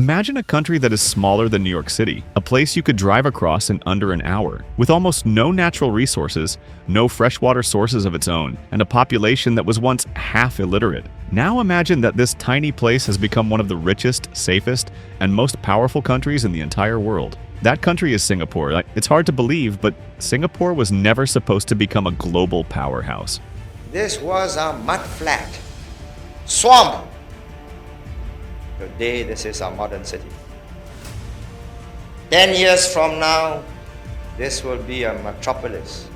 Imagine a country that is smaller than New York City, a place you could drive across in under an hour, with almost no natural resources, no freshwater sources of its own, and a population that was once half illiterate. Now imagine that this tiny place has become one of the richest, safest, and most powerful countries in the entire world. That country is Singapore. It's hard to believe, but Singapore was never supposed to become a global powerhouse. This was a mud flat, swamp. Today, this is a modern city. 10 years from now, this will be a metropolis.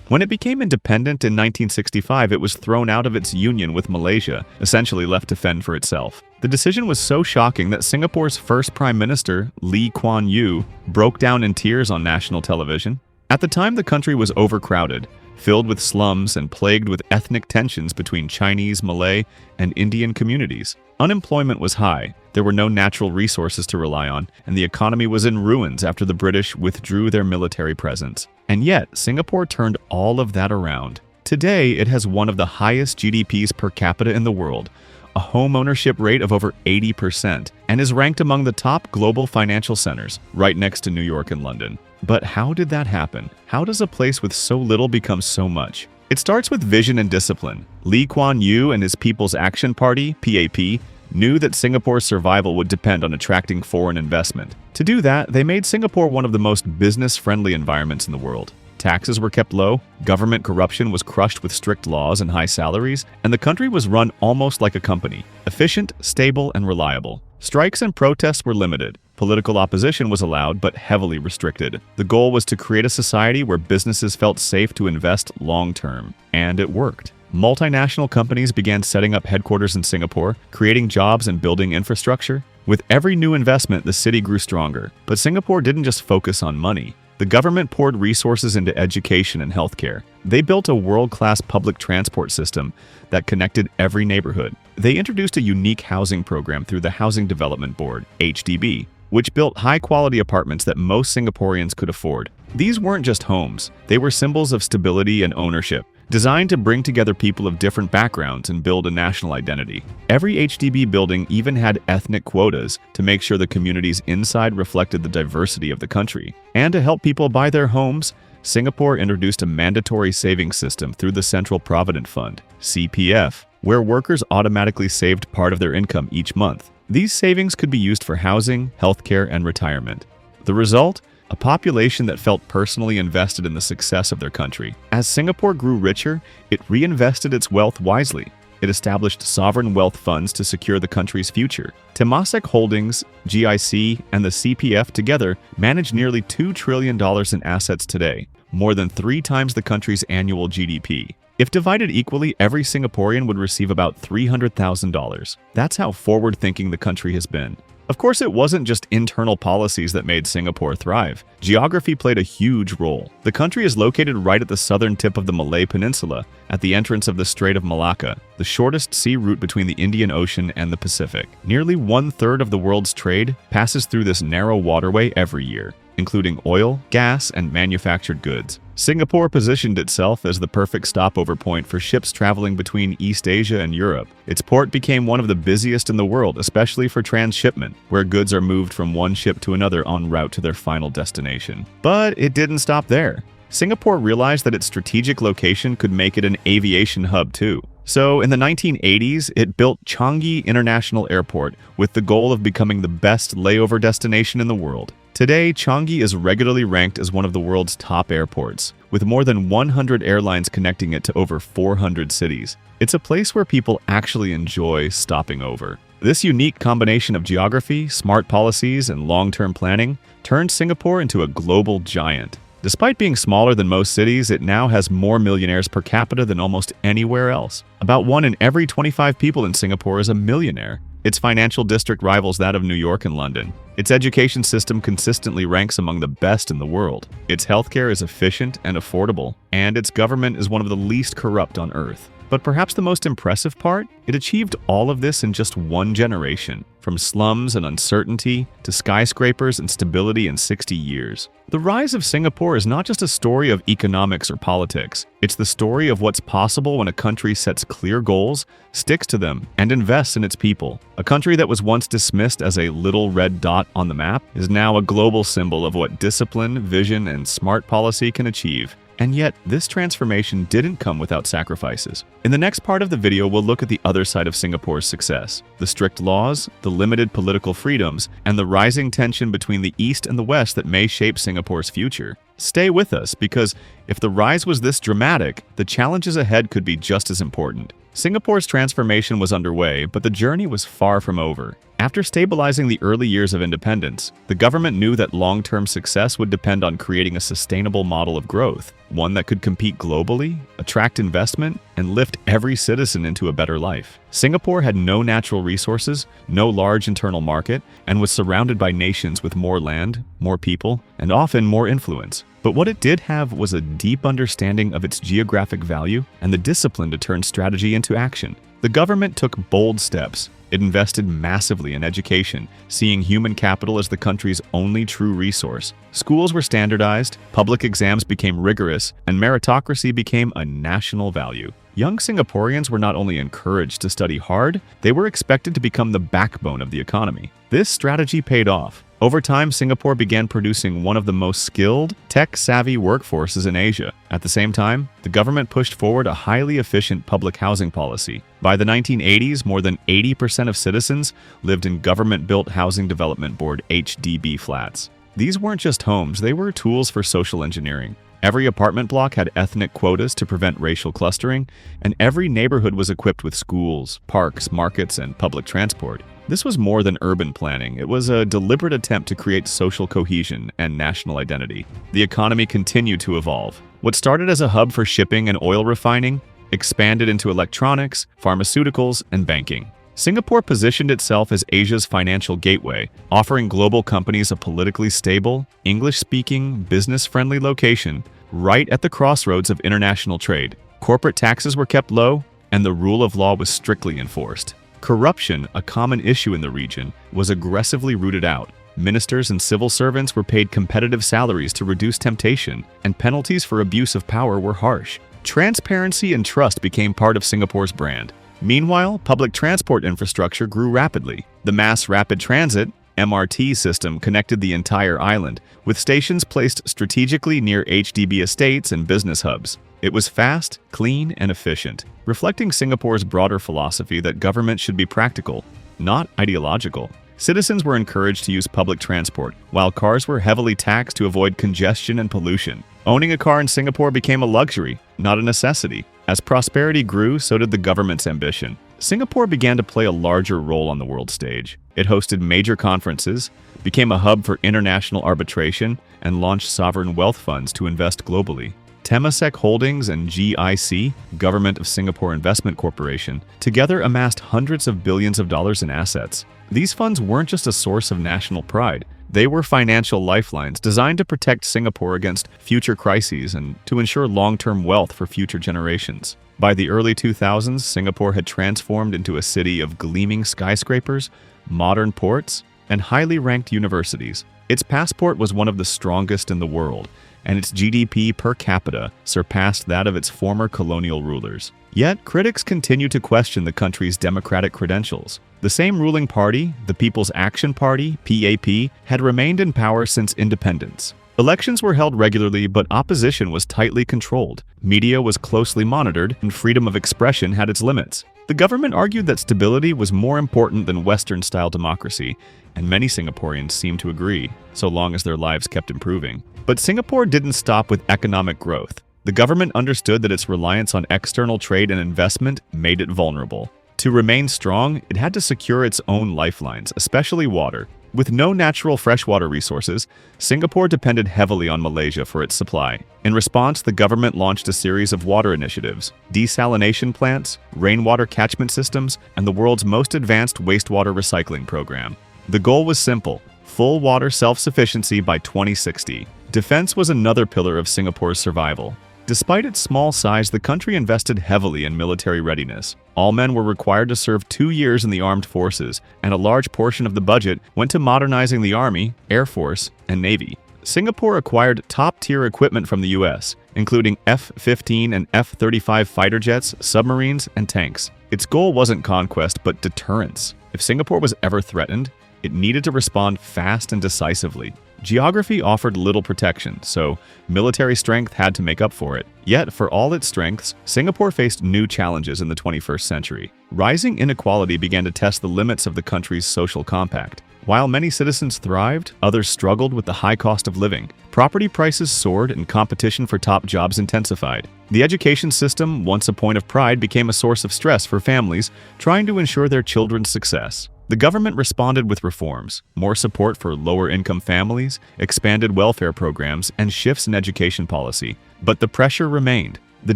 When it became independent in 1965, it was thrown out of its union with Malaysia, essentially left to fend for itself. The decision was so shocking that Singapore's first Prime Minister, Lee Kuan Yew, broke down in tears on national television. At the time, the country was overcrowded, filled with slums and plagued with ethnic tensions between Chinese, Malay, and Indian communities. Unemployment was high, there were no natural resources to rely on, and the economy was in ruins after the British withdrew their military presence. And yet, Singapore turned all of that around. Today, it has one of the highest GDPs per capita in the world, a home ownership rate of over 80%, and is ranked among the top global financial centers, right next to New York and London. But how did that happen? How does a place with so little become so much? It starts with vision and discipline. Lee Kuan Yew and his People's Action Party, PAP, knew that Singapore's survival would depend on attracting foreign investment. To do that, they made Singapore one of the most business-friendly environments in the world. Taxes were kept low, government corruption was crushed with strict laws and high salaries, and the country was run almost like a company, efficient, stable, and reliable. Strikes and protests were limited. Political opposition was allowed, but heavily restricted. The goal was to create a society where businesses felt safe to invest long-term. And it worked. Multinational companies began setting up headquarters in Singapore, creating jobs and building infrastructure. With every new investment, the city grew stronger. But Singapore didn't just focus on money. The government poured resources into education and healthcare. They built a world-class public transport system that connected every neighborhood. They introduced a unique housing program through the Housing Development Board, HDB, which built high-quality apartments that most Singaporeans could afford. These weren't just homes, they were symbols of stability and ownership, designed to bring together people of different backgrounds and build a national identity. Every HDB building even had ethnic quotas to make sure the communities inside reflected the diversity of the country. And to help people buy their homes, Singapore introduced a mandatory savings system through the Central Provident Fund, CPF, where workers automatically saved part of their income each month. These savings could be used for housing, healthcare, and retirement. The result? A population that felt personally invested in the success of their country. As Singapore grew richer, it reinvested its wealth wisely. It established sovereign wealth funds to secure the country's future. Temasek Holdings, GIC, and the CPF together manage nearly $2 trillion in assets today, more than 3 times the country's annual GDP. If divided equally, every Singaporean would receive about $300,000. That's how forward-thinking the country has been. Of course, it wasn't just internal policies that made Singapore thrive. Geography played a huge role. The country is located right at the southern tip of the Malay Peninsula, at the entrance of the Strait of Malacca, the shortest sea route between the Indian Ocean and the Pacific. Nearly 1/3 of the world's trade passes through this narrow waterway every year, including oil, gas, and manufactured goods. Singapore positioned itself as the perfect stopover point for ships traveling between East Asia and Europe. Its port became one of the busiest in the world, especially for transshipment, where goods are moved from one ship to another en route to their final destination. But it didn't stop there. Singapore realized that its strategic location could make it an aviation hub too. So in the 1980s, it built Changi International Airport with the goal of becoming the best layover destination in the world. Today, Changi is regularly ranked as one of the world's top airports, with more than 100 airlines connecting it to over 400 cities. It's a place where people actually enjoy stopping over. This unique combination of geography, smart policies, and long-term planning turned Singapore into a global giant. Despite being smaller than most cities, it now has more millionaires per capita than almost anywhere else. About 1 in every 25 people in Singapore is a millionaire. Its financial district rivals that of New York and London. Its education system consistently ranks among the best in the world. Its healthcare is efficient and affordable, and its government is one of the least corrupt on earth. But perhaps the most impressive part? It achieved all of this in just one generation, from slums and uncertainty to skyscrapers and stability in 60 years. The rise of Singapore is not just a story of economics or politics. It's the story of what's possible when a country sets clear goals, sticks to them, and invests in its people. A country that was once dismissed as a little red dot on the map is now a global symbol of what discipline, vision, and smart policy can achieve. And yet, this transformation didn't come without sacrifices. In the next part of the video, we'll look at the other side of Singapore's success: the strict laws, the limited political freedoms, and the rising tension between the East and the West that may shape Singapore's future. Stay with us, because if the rise was this dramatic, the challenges ahead could be just as important. Singapore's transformation was underway, but the journey was far from over. After stabilizing the early years of independence, the government knew that long-term success would depend on creating a sustainable model of growth, one that could compete globally, attract investment, and lift every citizen into a better life. Singapore had no natural resources, no large internal market, and was surrounded by nations with more land, more people, and often more influence. But what it did have was a deep understanding of its geographic value and the discipline to turn strategy into action. The government took bold steps. It invested massively in education, seeing human capital as the country's only true resource. Schools were standardized, public exams became rigorous, and meritocracy became a national value. Young Singaporeans were not only encouraged to study hard, they were expected to become the backbone of the economy. This strategy paid off. Over time, Singapore began producing one of the most skilled, tech-savvy workforces in Asia. At the same time, the government pushed forward a highly efficient public housing policy. By the 1980s, more than 80% of citizens lived in Government-Built Housing Development Board (HDB) flats. These weren't just homes, they were tools for social engineering. Every apartment block had ethnic quotas to prevent racial clustering, and every neighborhood was equipped with schools, parks, markets, and public transport. This was more than urban planning. It was a deliberate attempt to create social cohesion and national identity. The economy continued to evolve. What started as a hub for shipping and oil refining expanded into electronics, pharmaceuticals, and banking. Singapore positioned itself as Asia's financial gateway, offering global companies a politically stable, English-speaking, business-friendly location right at the crossroads of international trade. Corporate taxes were kept low, and the rule of law was strictly enforced. Corruption, a common issue in the region, was aggressively rooted out. Ministers and civil servants were paid competitive salaries to reduce temptation, and penalties for abuse of power were harsh. Transparency and trust became part of Singapore's brand. Meanwhile, public transport infrastructure grew rapidly. The Mass Rapid Transit (MRT) system connected the entire island, with stations placed strategically near HDB estates and business hubs. It was fast, clean, and efficient, reflecting Singapore's broader philosophy that government should be practical, not ideological. Citizens were encouraged to use public transport, while cars were heavily taxed to avoid congestion and pollution. Owning a car in Singapore became a luxury, not a necessity. As prosperity grew, so did the government's ambition. Singapore began to play a larger role on the world stage. It hosted major conferences, became a hub for international arbitration, and launched sovereign wealth funds to invest globally. Temasek Holdings and GIC, Government of Singapore Investment Corporation, together amassed hundreds of billions of dollars in assets. These funds weren't just a source of national pride. They were financial lifelines designed to protect Singapore against future crises and to ensure long-term wealth for future generations. By the early 2000s, Singapore had transformed into a city of gleaming skyscrapers, modern ports, and highly ranked universities. Its passport was one of the strongest in the world, and its GDP per capita surpassed that of its former colonial rulers. Yet, critics continue to question the country's democratic credentials. The same ruling party, the People's Action Party, PAP, had remained in power since independence. Elections were held regularly, but opposition was tightly controlled. Media was closely monitored, and freedom of expression had its limits. The government argued that stability was more important than Western-style democracy, and many Singaporeans seemed to agree, so long as their lives kept improving. But Singapore didn't stop with economic growth. The government understood that its reliance on external trade and investment made it vulnerable. To remain strong, it had to secure its own lifelines, especially water. With no natural freshwater resources, Singapore depended heavily on Malaysia for its supply. In response, the government launched a series of water initiatives: desalination plants, rainwater catchment systems, and the world's most advanced wastewater recycling program. The goal was simple: full water self-sufficiency by 2060. Defense was another pillar of Singapore's survival. Despite its small size, the country invested heavily in military readiness. All men were required to serve 2 years in the armed forces, and a large portion of the budget went to modernizing the Army, Air Force, and Navy. Singapore acquired top-tier equipment from the US, including F-15 and F-35 fighter jets, submarines, and tanks. Its goal wasn't conquest, but deterrence. If Singapore was ever threatened, it needed to respond fast and decisively. Geography offered little protection, so military strength had to make up for it. Yet, for all its strengths, Singapore faced new challenges in the 21st century. Rising inequality began to test the limits of the country's social compact. While many citizens thrived, others struggled with the high cost of living. Property prices soared and competition for top jobs intensified. The education system, once a point of pride, became a source of stress for families trying to ensure their children's success. The government responded with reforms, more support for lower-income families, expanded welfare programs, and shifts in education policy. But the pressure remained. The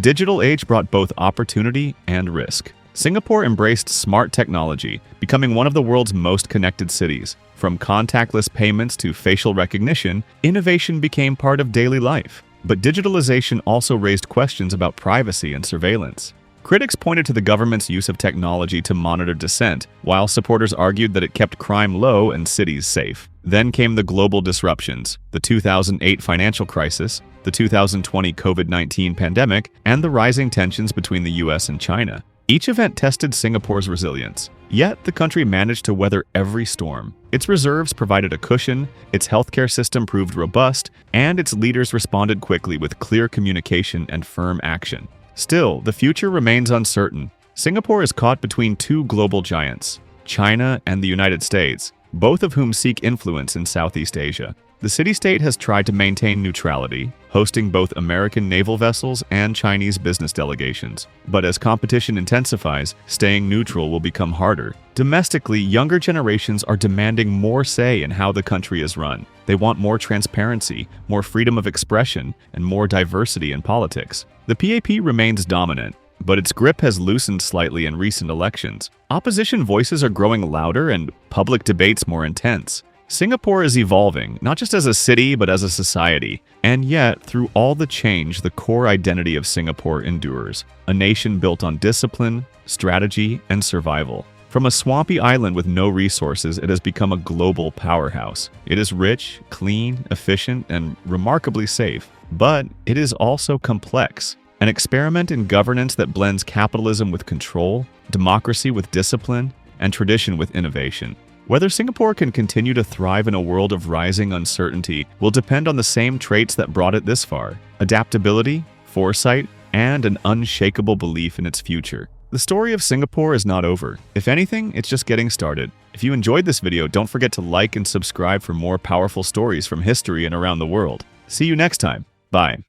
digital age brought both opportunity and risk. Singapore embraced smart technology, becoming one of the world's most connected cities. From contactless payments to facial recognition, innovation became part of daily life. But digitalization also raised questions about privacy and surveillance. Critics pointed to the government's use of technology to monitor dissent, while supporters argued that it kept crime low and cities safe. Then came the global disruptions, the 2008 financial crisis, the 2020 COVID-19 pandemic, and the rising tensions between the US and China. Each event tested Singapore's resilience, yet the country managed to weather every storm. Its reserves provided a cushion, its healthcare system proved robust, and its leaders responded quickly with clear communication and firm action. Still, the future remains uncertain. Singapore is caught between two global giants, China and the United States, both of whom seek influence in Southeast Asia. The city-state has tried to maintain neutrality, hosting both American naval vessels and Chinese business delegations. But as competition intensifies, staying neutral will become harder. Domestically, younger generations are demanding more say in how the country is run. They want more transparency, more freedom of expression, and more diversity in politics. The PAP remains dominant, but its grip has loosened slightly in recent elections. Opposition voices are growing louder and public debates more intense. Singapore is evolving, not just as a city, but as a society. And yet, through all the change, the core identity of Singapore endures. A nation built on discipline, strategy, and survival. From a swampy island with no resources, it has become a global powerhouse. It is rich, clean, efficient, and remarkably safe. But it is also complex. An experiment in governance that blends capitalism with control, democracy with discipline, and tradition with innovation. Whether Singapore can continue to thrive in a world of rising uncertainty will depend on the same traits that brought it this far: adaptability, foresight, and an unshakable belief in its future. The story of Singapore is not over. If anything, it's just getting started. If you enjoyed this video, don't forget to like and subscribe for more powerful stories from history and around the world. See you next time. Bye.